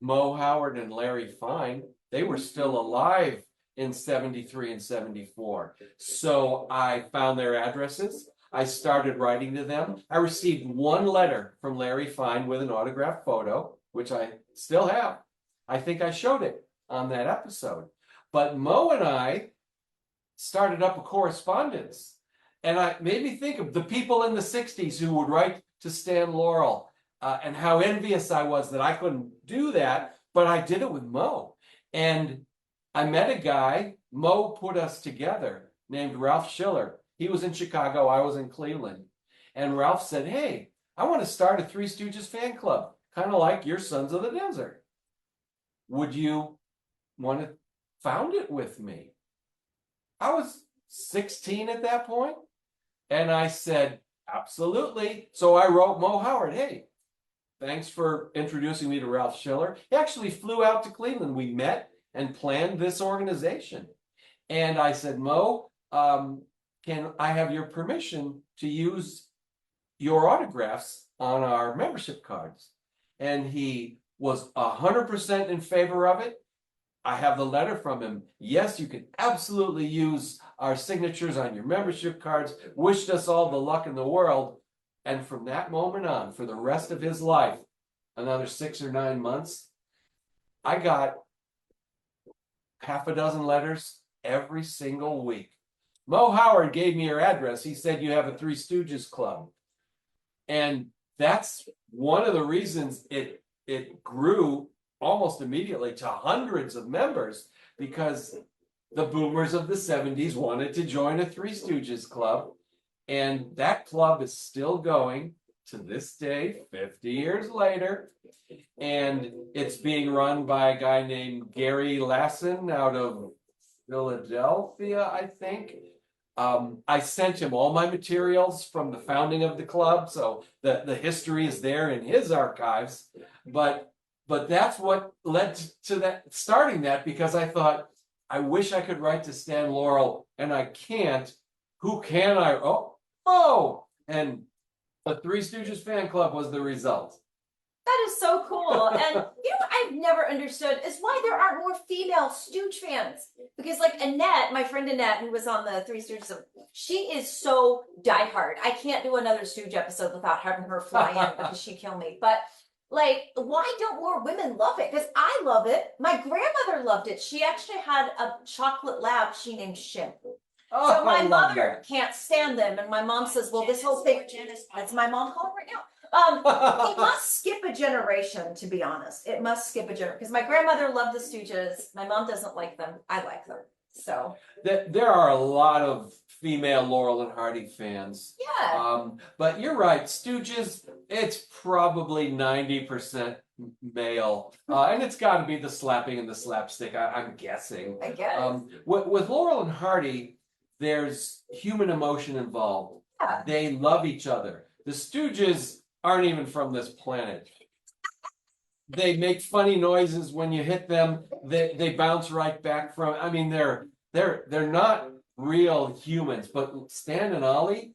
Mo Howard and Larry Fine. They were still alive in 73 and 74. So I found their addresses. I started writing to them. I received one letter from Larry Fine with an autographed photo, which I still have. I think I showed it on that episode. But Mo and I started up a correspondence. And I made me think of the people in the 60s who would write to Stan Laurel and how envious I was that I couldn't do that, but I did it with Mo. And I met a guy, Mo put us together, named Ralph Schiller. He was in Chicago, I was in Cleveland. And Ralph said, hey, I want to start a Three Stooges fan club, kind of like your Sons of the Desert. Would you want to found it with me? I was 16 at that point. And I said, absolutely. So I wrote Mo Howard, hey, thanks for introducing me to Ralph Schiller. He actually flew out to Cleveland. We met and planned this organization. And I said, Mo, can I have your permission to use your autographs on our membership cards? And he was 100% in favor of it. I have the letter from him. Yes, you can absolutely use our signatures on your membership cards. Wished us all the luck in the world. And from that moment on, for the rest of his life, another 6 or 9 months, I got half a dozen letters every single week. Mo Howard gave me your address. He said you have a Three Stooges club. And that's one of the reasons it grew almost immediately to hundreds of members, because the boomers of the 70s wanted to join a Three Stooges club. And that club is still going to this day, 50 years later. And it's being run by a guy named Gary Lassen out of Philadelphia, I think. I sent him all my materials from the founding of the club, so the history is there in his archives. But that's what led to that, starting that, because I thought, I wish I could write to Stan Laurel, and I can't. Who can I? Oh, Mo! And the Three Stooges fan club was the result. That is so cool. And you know what I've never understood is why there aren't more female Stooge fans. Because like Annette, my friend Annette, who was on the Three Stooges, she is so diehard. I can't do another Stooge episode without having her fly in because she'd kill me. But like, why don't more women love it? Because I love it. My grandmother loved it. She actually had a chocolate lab she named Shim. Oh, So my I love mother that. can't stand them. And my mom says, well, this whole thing, that's my mom calling right now. It must skip a generation, to be honest. It must skip a generation. Because my grandmother loved the Stooges. My mom doesn't like them. I like them. So There are a lot of female Laurel and Hardy fans. yeah, But you're right, Stooges, it's probably 90% male. And it's got to be the slapping and the slapstick, I'm guessing. I guess. With Laurel and Hardy, there's human emotion involved. Yeah. They love each other. The Stooges aren't even from this planet. They make funny noises when you hit them. They bounce right back from. I mean, they're not real humans, but Stan and Ollie,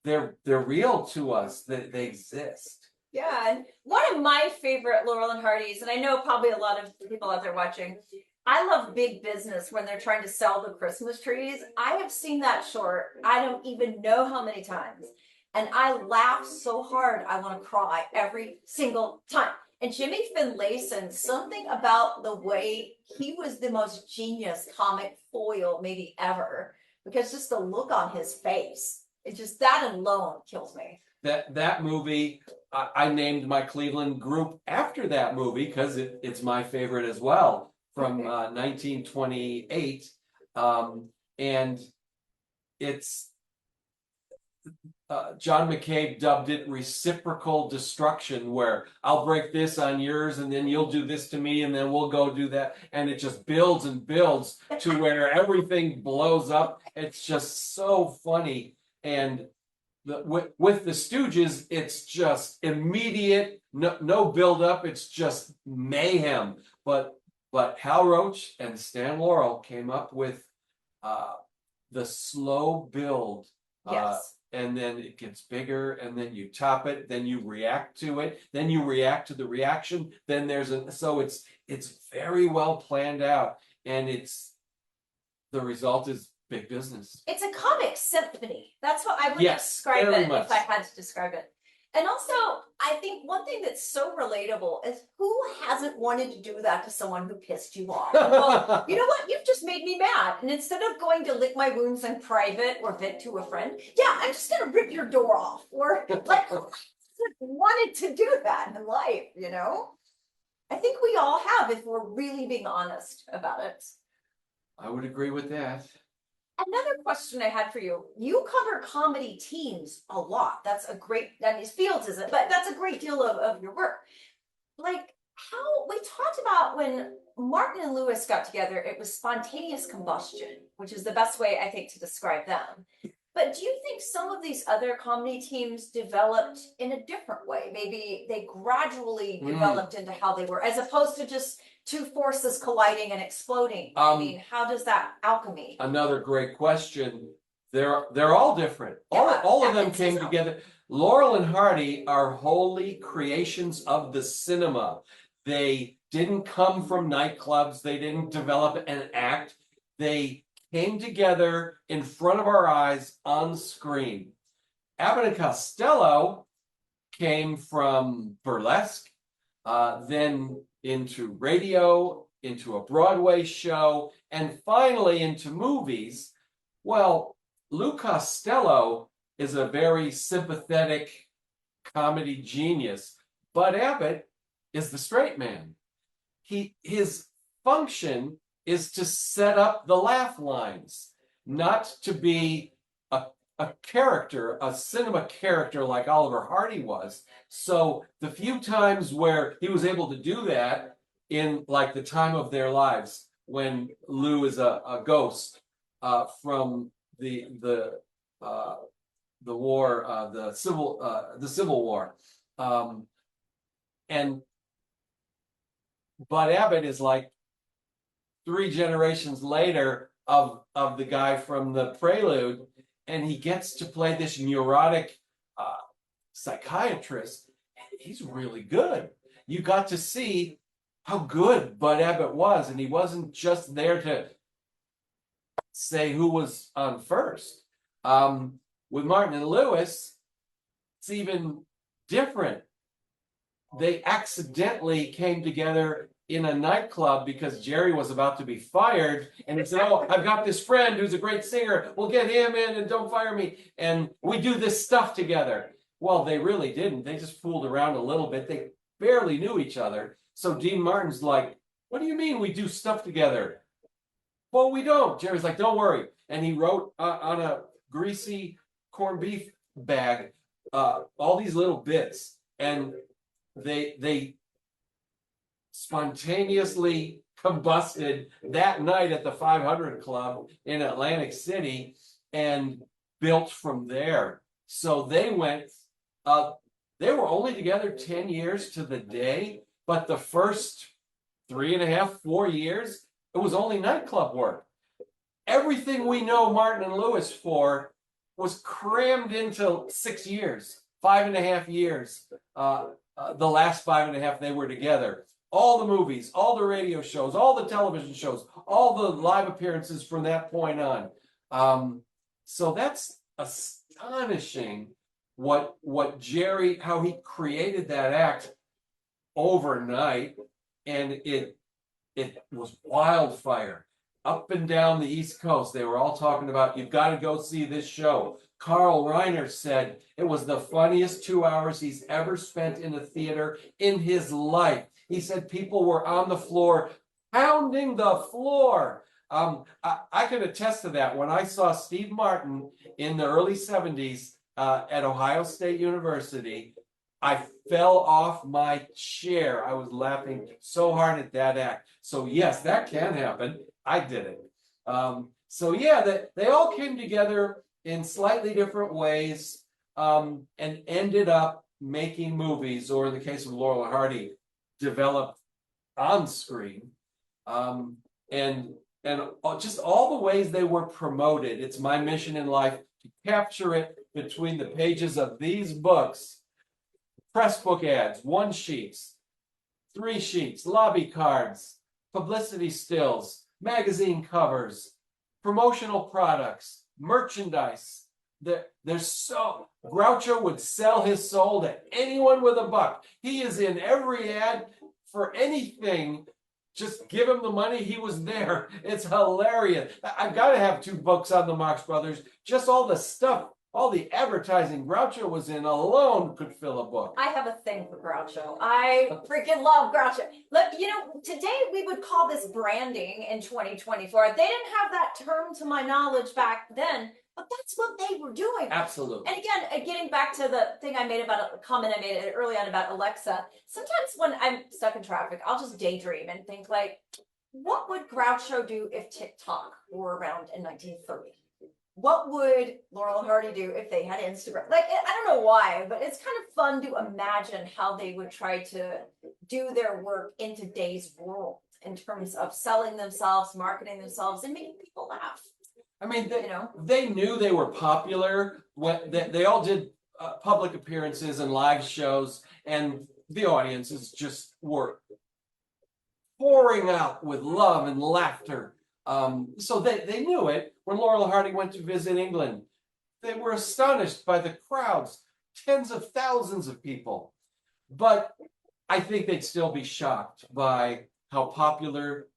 they're real to us. They exist. Yeah, and one of my favorite Laurel and Hardy's, and I know probably a lot of people out there watching, I love Big Business when they're trying to sell the Christmas trees. I have seen that short, I don't even know how many times. And I laugh so hard, I want to cry every single time. And Jimmy Finlayson, something about the way he was the most genius comic foil maybe ever, because just the look on his face, it just, that alone kills me. That movie, I named my Cleveland group after that movie because it's my favorite as well, from 1928. And it's John McCabe dubbed it reciprocal destruction, where I'll break this on yours and then you'll do this to me and then we'll go do that. And it just builds and builds to where everything blows up. It's just so funny. And with the Stooges, it's just immediate, no build up. It's just mayhem. But Hal Roach and Stan Laurel came up with the slow build. Yes. And then it gets bigger, and then you top it, then you react to it, then you react to the reaction. Then so it's very well planned out, and the result is Big Business. It's a comic symphony. That's what I would Yes, describe very it much. if I had to describe it. And also, I think one thing that's so relatable is who hasn't wanted to do that to someone who pissed you off? Well, you know what? You've just made me mad. And instead of going to lick my wounds in private or vent to a friend, yeah, I'm just going to rip your door off. Or like, who hasn't wanted to do that in life, you know? I think we all have if we're really being honest about it. I would agree with that. Another question I had for you. You cover comedy teams a lot. That's a great, that means Fields isn't, but that's a great deal of your work. Like how we talked about when Martin and Lewis got together, it was spontaneous combustion, which is the best way I think to describe them. But do you think some of these other comedy teams developed in a different way? Maybe they gradually developed into how they were, as opposed to just two forces colliding and exploding. I mean, how does that alchemy? Another great question. They're all different. Yeah, all of them Atkins came is together. Laurel and Hardy are wholly creations of the cinema. They didn't come from nightclubs. They didn't develop an act. They came together in front of our eyes on screen. Abbott and Costello came from burlesque, then into radio, into a Broadway show, and finally into movies. Well, Lou Costello is a very sympathetic comedy genius. Bud Abbott is the straight man. His function is to set up the laugh lines, not to be a character, a cinema character like Oliver Hardy was. So the few times where he was able to do that in like the time of their lives, when Lou is a ghost from the war, the Civil War, and Bud Abbott is like 3 generations later of the guy from the Prelude, and he gets to play this neurotic psychiatrist. And he's really good. You got to see how good Bud Abbott was, and he wasn't just there to say who was on first. With Martin and Lewis, it's even different. They accidentally came together in a nightclub because Jerry was about to be fired, and he said, "Oh, I've got this friend who's a great singer. We'll get him in and don't fire me. And we do this stuff together." Well, they really didn't. They just fooled around a little bit. They barely knew each other. So Dean Martin's like, "What do you mean we do stuff together?" Well, we don't. Jerry's like, don't worry. And he wrote on a greasy corned beef bag all these little bits, and they spontaneously combusted that night at the 500 Club in Atlantic City and built from there. So they went, they were only together 10 years to the day, but the first 3.5, 4 years, it was only nightclub work. Everything we know Martin and Lewis for was crammed into 6 years, 5.5 years. The last 5.5 they were together. All the movies, all the radio shows, all the television shows, all the live appearances from that point on. So that's astonishing what Jerry, how he created that act overnight, and it was wildfire. Up and down the East Coast, they were all talking about, you've got to go see this show. Carl Reiner said it was the funniest 2 hours he's ever spent in a theater in his life. He said people were on the floor, pounding the floor. I can attest to that. When I saw Steve Martin in the early 70s at Ohio State University, I fell off my chair. I was laughing so hard at that act. So yes, that can happen. I did it. So yeah, they all came together in slightly different ways and ended up making movies, or in the case of Laurel Hardy, developed on screen. And just all the ways they were promoted. It's my mission in life to capture it between the pages of these books. Press book ads, 1 sheets, 3 sheets, lobby cards, publicity stills, magazine covers, promotional products, merchandise. There's so Groucho would sell his soul to anyone with a buck. He is in every ad for anything. Just give him the money. He was there. It's hilarious. I've got to have 2 books on the Marx Brothers. Just all the stuff, all the advertising Groucho was in alone could fill a book. I have a thing for Groucho. I freaking love Groucho. Look, today we would call this branding in 2024. They didn't have that term to my knowledge back then, but that's what they were doing. Absolutely. And again, getting back to the thing I made about a comment I made early on about Alexa, sometimes when I'm stuck in traffic, I'll just daydream and think like, what would Groucho do if TikTok were around in 1930? What would Laurel Hardy do if they had Instagram? Like, I don't know why, but it's kind of fun to imagine how they would try to do their work in today's world in terms of selling themselves, marketing themselves, and making people laugh. I mean, they knew they were popular when they all did public appearances and live shows, and the audiences just were pouring out with love and laughter. So they knew it. When Laurel Hardy went to visit England, they were astonished by the crowds, tens of thousands of people. But I think they'd still be shocked by how popular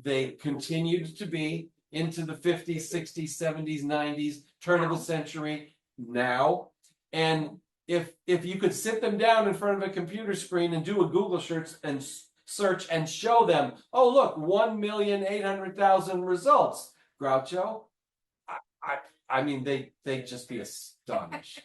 they continued to be into the 50s, 60s, 70s, 90s, turn of the century now. And if you could sit them down in front of a computer screen and do a Google search and show them, oh, look, 1,800,000 results, Groucho, I mean, they'd just be astonished.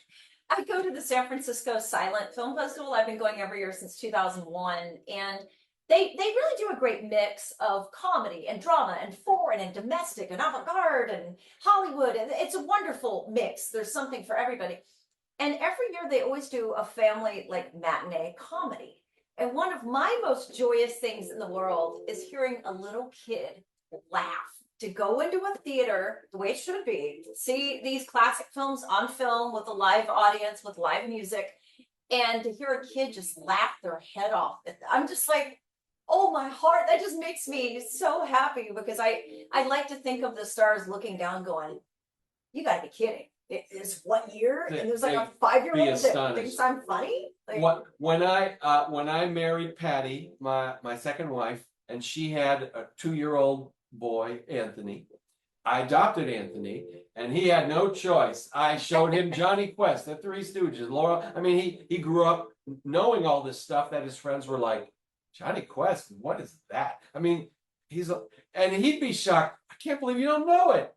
I go to the San Francisco Silent Film Festival. I've been going every year since 2001, and they really do a great mix of comedy and drama and foreign and domestic and avant-garde and Hollywood. And it's a wonderful mix. There's something for everybody. And every year they always do a family like matinee comedy. And one of my most joyous things in the world is hearing a little kid laugh. To go into a theater the way it should be, see these classic films on film with a live audience, with live music, and to hear a kid just laugh their head off. I'm just like, oh, my heart, that just makes me so happy, because I like to think of the stars looking down going, you gotta be kidding. It is what year? And there's like a 5-year-old that thinks I'm funny? Like, when I married Patty, my second wife, and she had a 2-year-old boy, Anthony, I adopted Anthony, and he had no choice. I showed him Johnny Quest, the Three Stooges, Laurel. I mean, he grew up knowing all this stuff that his friends were like, Johnny Quest, what is that? I mean, and he'd be shocked. I can't believe you don't know it.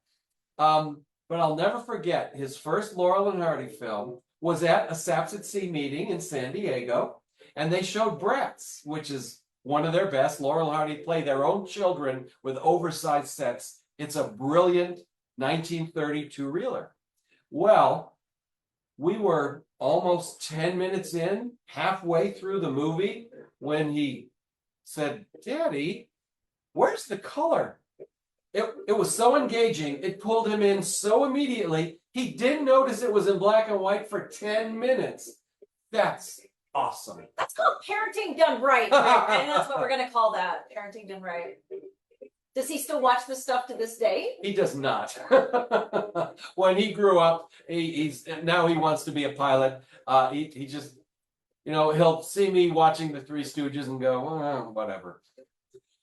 But I'll never forget his first Laurel and Hardy film was at a Saps at Sea meeting in San Diego, and they showed Bratz, which is one of their best. Laurel and Hardy play their own children with oversized sets. It's a brilliant 1932 reeler. Well, we were almost 10 minutes in, halfway through the movie, when he said, "Daddy, where's the color?" It was so engaging. It pulled him in so immediately. He didn't notice it was in black and white for 10 minutes. That's awesome. That's called parenting done right. And that's what we're going to call that. Parenting done right. Does he still watch this stuff to this day? He does not. When he grew up, he's now he wants to be a pilot. He just, he'll see me watching the Three Stooges and go, oh, whatever.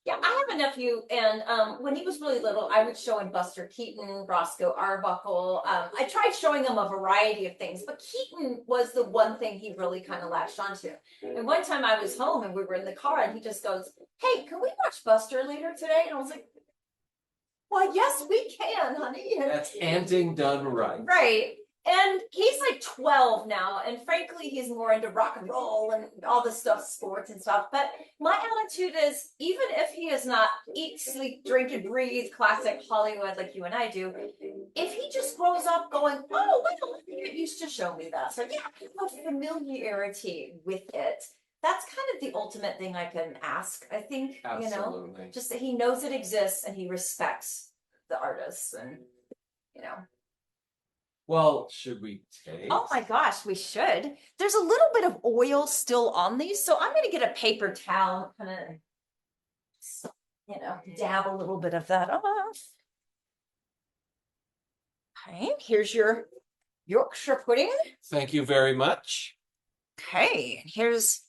Yeah, I have a nephew, and when he was really little, I would show him Buster Keaton, Roscoe Arbuckle. I tried showing him a variety of things, but Keaton was the one thing he really kind of latched onto. And one time I was home and we were in the car, and he just goes, "Hey, can we watch Buster later today?" And I was like, "Why, yes, we can, honey." That's anting done right. Right. And he's like 12 now, and frankly, he's more into rock and roll and all this stuff, sports and stuff. But my attitude is, even if he is not eat, sleep, drink, and breathe classic Hollywood like you and I do, if he just grows up going, "Oh, well, you used to show me that," so yeah, have familiarity with it. That's kind of the ultimate thing I can ask, I think. Absolutely. Just that he knows it exists and he respects the artists, and Well, should we taste? Oh my gosh, we should. There's a little bit of oil still on these, so I'm going to get a paper towel, kind of, dab a little bit of that off. Okay, here's your Yorkshire pudding. Thank you very much. Okay, here's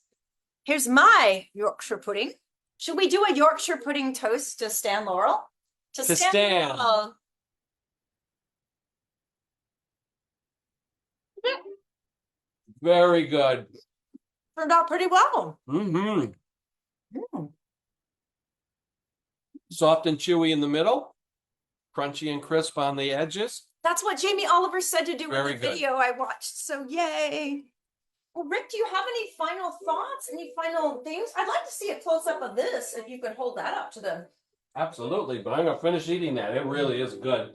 my Yorkshire pudding. Should we do a Yorkshire pudding toast to Stan Laurel? To Stan. Laurel. Very good. Turned out pretty well. Mm-hmm. Soft and chewy in the middle, crunchy and crisp on the edges. That's what Jamie Oliver said to do Very in the good. video I watched, so yay. Well, Rick, do you have any final thoughts? Any final things? I'd like to see a close-up of this, if you could hold that up to them. Absolutely, but I'm going to finish eating that. It really is good.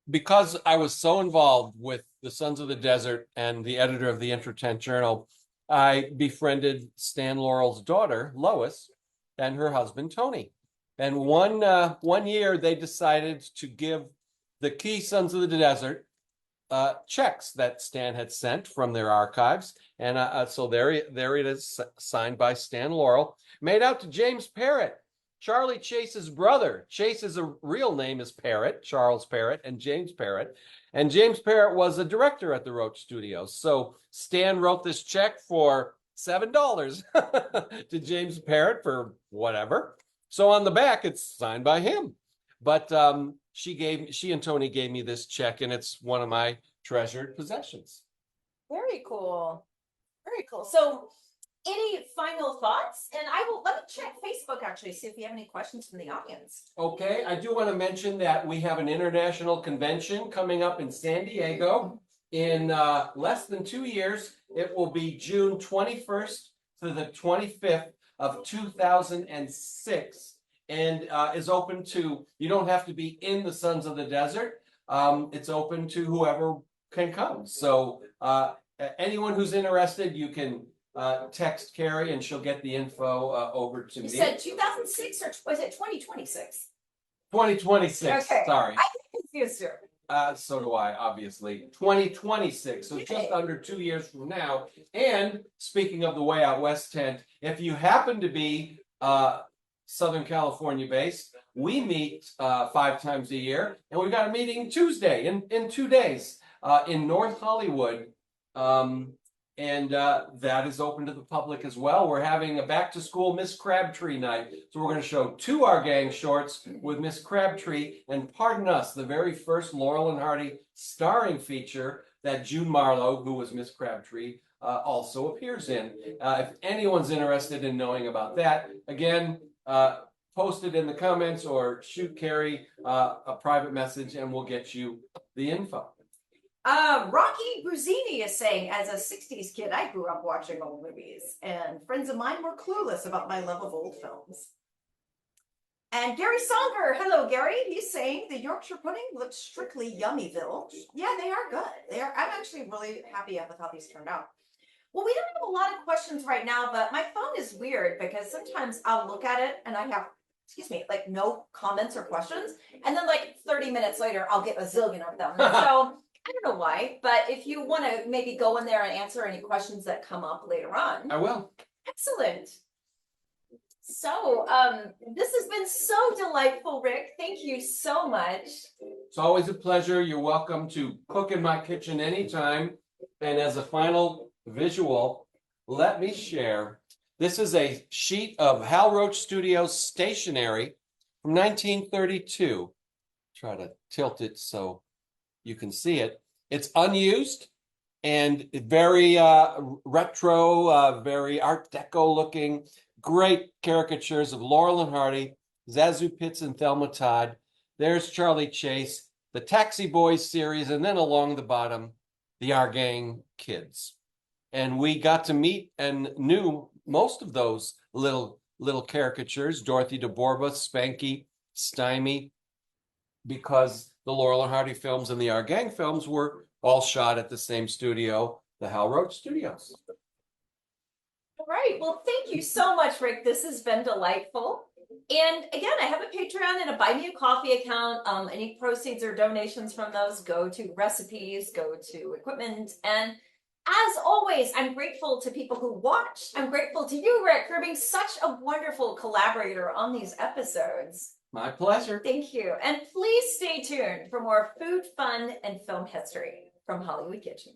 Because I was so involved with the Sons of the Desert and the editor of the Inter-Tent Journal, I befriended Stan Laurel's daughter, Lois, and her husband, Tony. And one year they decided to give the key Sons of the Desert checks that Stan had sent from their archives. And so there it is, signed by Stan Laurel, made out to James Parrott, Charlie Chase's brother. Chase's real name is Parrott, Charles Parrott, and James Parrott. And James Parrott was a director at the Roach Studios. So Stan wrote this check for $7 to James Parrott for whatever. So on the back, it's signed by him. But she and Tony gave me this check, and it's one of my treasured possessions. Very cool. Very cool. So any final thoughts? And let me check Facebook actually, see if we have any questions from the audience. Okay, I do want to mention that we have an international convention coming up in San Diego in less than 2 years. It will be June 21st to the 25th of 2006, and is open to, you don't have to be in the Sons of the Desert. It's open to whoever can come. So anyone who's interested, you can text Carrie and she'll get the info over to me. You said 2006 or was it 2026? 2026, okay. Sorry. I get confused here. So do I, obviously. 2026, so just under 2 years from now. And speaking of the Way Out West tent, if you happen to be Southern California based, we meet 5 times a year, and we've got a meeting Tuesday in 2 days in North Hollywood. And that is open to the public as well. We're having a back-to-school Miss Crabtree night. So we're going to show 2 Our Gang shorts with Miss Crabtree. And pardon us, the very first Laurel and Hardy starring feature that June Marlowe, who was Miss Crabtree, also appears in. If anyone's interested in knowing about that, again, post it in the comments or shoot Carrie a private message and we'll get you the info. Rocky Gruzini is saying, as a 60s kid, I grew up watching old movies, and friends of mine were clueless about my love of old films. And Gary Songer, hello Gary, he's saying the Yorkshire pudding looks strictly yummyville. Yeah, they are good. I'm actually really happy with how these turned out. Well, we don't have a lot of questions right now, but my phone is weird because sometimes I'll look at it and I have, excuse me, like no comments or questions. And then like 30 minutes later, I'll get a zillion of them. So I don't know why, but if you want to maybe go in there and answer any questions that come up later on. I will. Excellent. So this has been so delightful, Rick. Thank you so much. It's always a pleasure. You're welcome to cook in my kitchen anytime. And as a final visual, let me share. This is a sheet of Hal Roach Studios stationery from 1932. Try to tilt it so you can see it. It's unused and very retro, very Art Deco looking. Great caricatures of Laurel and Hardy, Zazu Pitts and Thelma Todd. There's Charlie Chase, the Taxi Boys series, and then along the bottom, the Our Gang Kids. And we got to meet and knew most of those little caricatures, Dorothy DeBorba, Spanky, Stymie, because the Laurel and Hardy films and the Our Gang films were all shot at the same studio, the Hal Roach Studios. All right. Well, thank you so much, Rick. This has been delightful. And again, I have a Patreon and a Buy Me a Coffee account. Any proceeds or donations from those go to recipes, go to equipment. And as always, I'm grateful to people who watch. I'm grateful to you, Rick, for being such a wonderful collaborator on these episodes. My pleasure. Thank you. And please stay tuned for more food, fun, and film history from Hollywood Kitchen.